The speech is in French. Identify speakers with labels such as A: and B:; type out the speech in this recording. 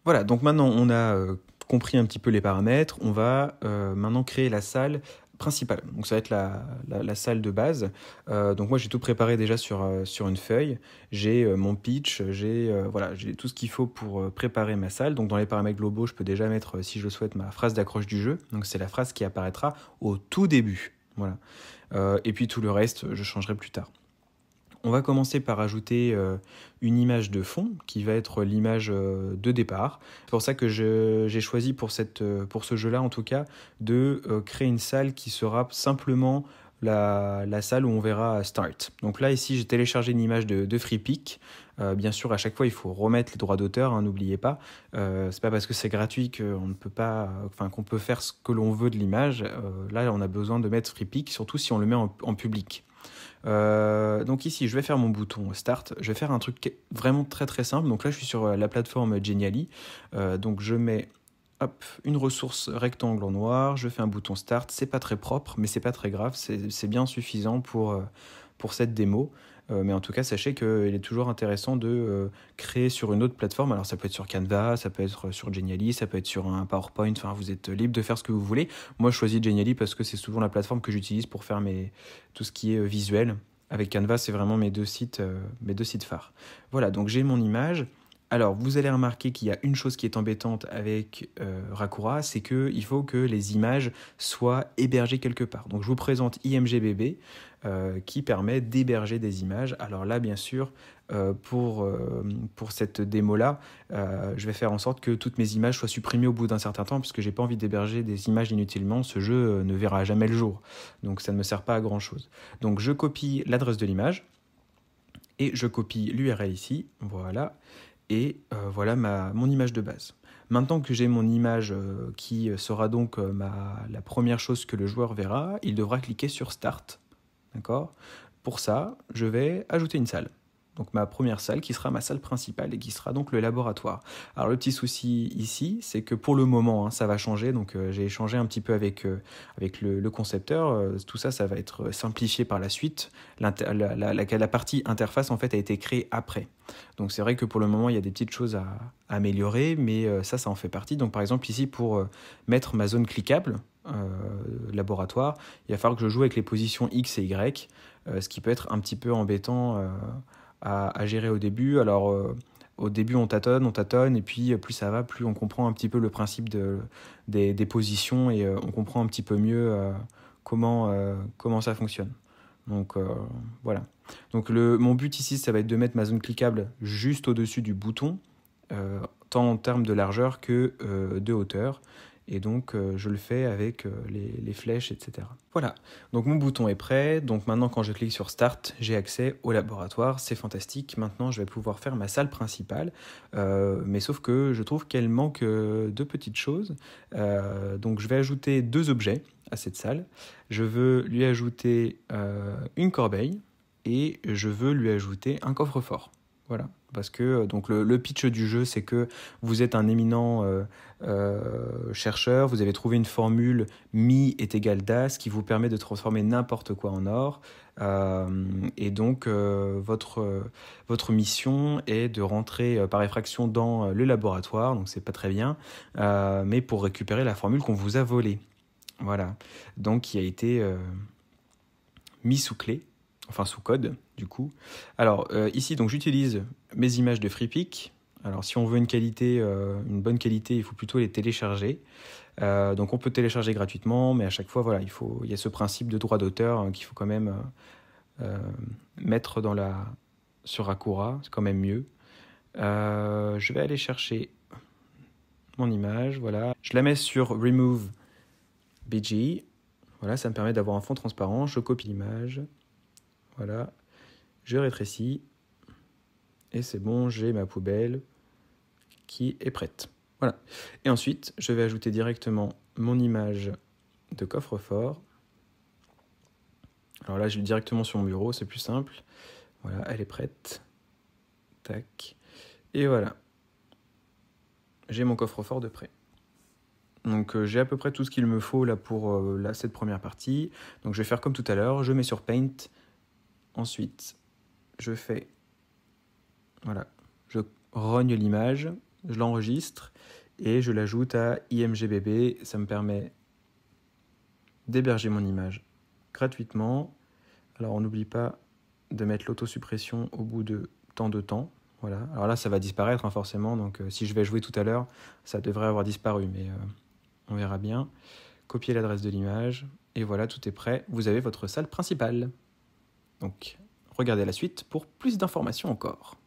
A: Voilà, donc maintenant on a compris un petit peu les paramètres, on va maintenant créer la salle principale. Donc ça va être la salle de base. Donc moi j'ai tout préparé déjà sur une feuille. J'ai mon pitch, voilà, j'ai tout ce qu'il faut pour préparer ma salle. Donc dans les paramètres globaux, je peux déjà mettre, si je le souhaite, ma phrase d'accroche du jeu. Donc c'est la phrase qui apparaîtra au tout début. Voilà. Et puis tout le reste, je changerai plus tard. On va commencer par ajouter une image de fond qui va être l'image de départ. C'est pour ça que j'ai choisi pour ce jeu-là en tout cas de créer une salle qui sera simplement la salle où on verra Start. Donc là ici j'ai téléchargé une image de FreePic. Bien sûr à chaque fois il faut remettre les droits d'auteur, hein, n'oubliez pas. C'est pas parce que c'est gratuit qu'on ne peut pas, enfin qu'on peut faire ce que l'on veut de l'image. Là on a besoin de mettre FreePic, surtout si on le met en public. Donc ici, je vais faire mon bouton Start. Je vais faire un truc vraiment très très simple. Donc là, je suis sur la plateforme Genially. Donc je mets hop, une ressource rectangle en noir. Je fais un bouton Start. C'est pas très propre, mais c'est pas très grave. C'est bien suffisant pour cette démo. Mais en tout cas, sachez qu'il est toujours intéressant de créer sur une autre plateforme. Alors ça peut être sur Canva, ça peut être sur Genially, ça peut être sur un PowerPoint. Enfin, vous êtes libre de faire ce que vous voulez. Moi, je choisis Genially parce que c'est souvent la plateforme que j'utilise pour faire tout ce qui est visuel. Avec Canva, c'est vraiment mes deux sites phares. Voilà, donc j'ai mon image. Alors, vous allez remarquer qu'il y a une chose qui est embêtante avec Rakura, c'est qu'il faut que les images soient hébergées quelque part. Donc, je vous présente IMGBB qui permet d'héberger des images. Alors là, bien sûr, pour cette démo-là, je vais faire en sorte que toutes mes images soient supprimées au bout d'un certain temps, puisque j'ai pas envie d'héberger des images inutilement. Ce jeu ne verra jamais le jour. Donc, ça ne me sert pas à grand-chose. Donc, je copie l'adresse de l'image et je copie l'URL ici. Voilà. Et voilà mon image de base. Maintenant que j'ai mon image qui sera donc la première chose que le joueur verra, il devra cliquer sur Start. D'accord ? Pour ça, je vais ajouter une salle. Donc ma première salle qui sera ma salle principale et qui sera donc le laboratoire. Alors le petit souci ici, c'est que pour le moment, hein, ça va changer. Donc j'ai échangé un petit peu avec le concepteur. Tout ça, ça va être simplifié par la suite. La partie interface en fait a été créée après. Donc c'est vrai que pour le moment, il y a des petites choses à améliorer, mais ça en fait partie. Donc par exemple ici, pour mettre ma zone cliquable, laboratoire, il va falloir que je joue avec les positions X et Y, ce qui peut être un petit peu embêtant à gérer au début. Alors au début on tâtonne, et puis plus ça va, plus on comprend un petit peu le principe des positions, et on comprend un petit peu mieux comment ça fonctionne. Donc voilà. Donc mon but ici, ça va être de mettre ma zone cliquable juste au-dessus du bouton, tant en termes de largeur que de hauteur. Et donc je le fais avec les flèches, etc. Voilà, donc mon bouton est prêt. Donc maintenant quand je clique sur Start, j'ai accès au laboratoire, c'est fantastique. Maintenant je vais pouvoir faire ma salle principale, mais sauf que je trouve qu'elle manque de petites choses. Donc je vais ajouter 2 objets à cette salle. Je veux lui ajouter une corbeille et je veux lui ajouter un coffre-fort. Voilà, parce que donc le pitch du jeu, c'est que vous êtes un éminent chercheur, vous avez trouvé une formule Mi est égal d'As qui vous permet de transformer n'importe quoi en or. Et donc votre mission est de rentrer par effraction dans le laboratoire, donc c'est pas très bien, mais pour récupérer la formule qu'on vous a volée. Voilà, donc qui a été mis sous clé, enfin sous code du coup. Alors ici donc j'utilise mes images de FreePic. Alors si on veut une bonne qualité, il faut plutôt les télécharger. Donc on peut télécharger gratuitement, mais à chaque fois voilà, il y a ce principe de droit d'auteur qu'il faut quand même mettre sur Rakura, c'est quand même mieux. Je vais aller chercher mon image, voilà. Je la mets sur Remove BG. Voilà, ça me permet d'avoir un fond transparent. Je copie l'image. Voilà. Je rétrécis. Et c'est bon, j'ai ma poubelle qui est prête. Voilà. Et ensuite, je vais ajouter directement mon image de coffre-fort. Alors là, je l'ai directement sur mon bureau, c'est plus simple. Voilà, elle est prête. Tac. Et voilà. J'ai mon coffre-fort de prêt. Donc j'ai à peu près tout ce qu'il me faut là pour cette première partie. Donc je vais faire comme tout à l'heure, je mets sur Paint. Ensuite, je fais... Voilà. Je rogne l'image. je l'enregistre et je l'ajoute à IMGBB. Ça me permet d'héberger mon image gratuitement. Alors on n'oublie pas de mettre l'autosuppression au bout de tant de temps. Voilà. Alors là, ça va disparaître forcément, donc si je vais jouer tout à l'heure, ça devrait avoir disparu, mais on verra bien. Copier l'adresse de l'image, et voilà, tout est prêt. Vous avez votre salle principale. Donc, regardez la suite pour plus d'informations encore.